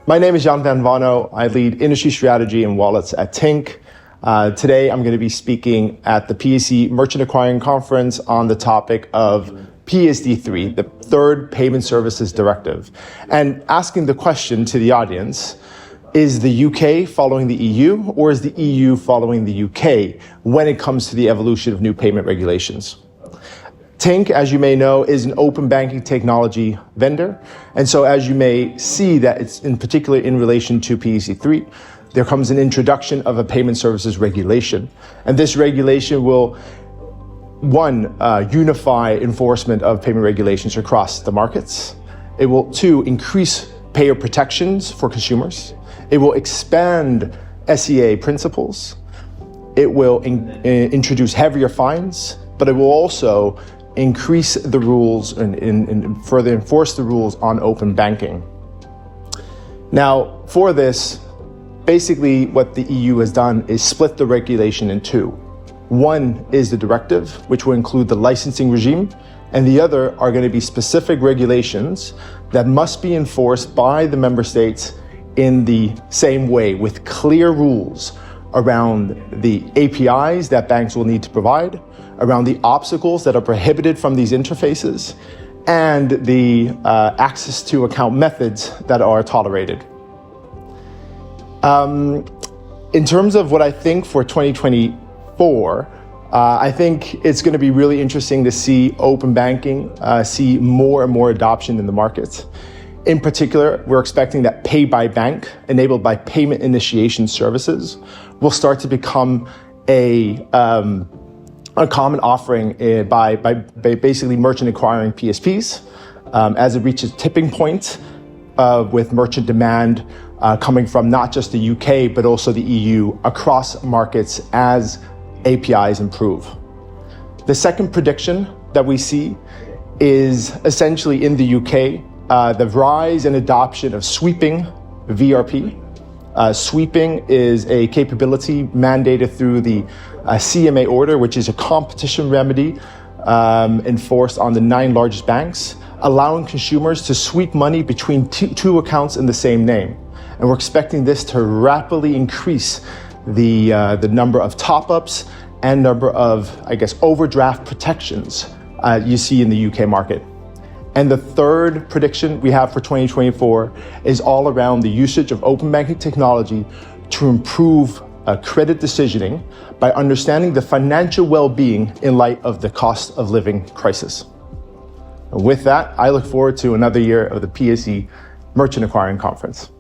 My name is Jan van Vonno. I lead industry strategy and wallets at Tink. Today, I'm going to be speaking at the PSE Merchant Acquiring Conference on the topic of PSD3, the third Payment Services Directive, and asking the question to the audience, is the UK following the EU or is the EU following the UK when it comes to the evolution of new payment regulations? Tink, as you may know, is an open banking technology vendor. And so as you may see that it's in particular in relation to PSD3, there comes an introduction of a payment services regulation. And this regulation will, one, unify enforcement of payment regulations across the markets. It will, two, increase payer protections for consumers. It will expand SEA principles. It will introduce heavier fines, but it will also increase the rules and further enforce the rules on open banking. Now, for this, basically what the EU has done is split the regulation in two. One is the directive, which will include the licensing regime, and the other are going to be specific regulations that must be enforced by the member states in the same way, with clear rules around the APIs that banks will need to provide, around the obstacles that are prohibited from these interfaces, and the access to account methods that are tolerated. In terms of what I think for 2024, I think it's going to be really interesting to see open banking, see more and more adoption in the markets. In particular, we're expecting that Pay by Bank, enabled by payment initiation services, will start to become a common offering by basically merchant acquiring PSPs as it reaches tipping point with merchant demand coming from not just the UK, but also the EU across markets as APIs improve. The second prediction that we see is essentially in the UK, the rise and adoption of sweeping VRP. Sweeping is a capability mandated through the CMA order, which is a competition remedy enforced on the 9 largest banks, allowing consumers to sweep money between two accounts in the same name. And we're expecting this to rapidly increase the number of top-ups and number of, overdraft protections you see in the UK market. And the third prediction we have for 2024 is all around the usage of open banking technology to improve credit decisioning by understanding the financial well-being in light of the cost of living crisis. And with that, I look forward to another year of the PSE Merchant Acquiring Conference.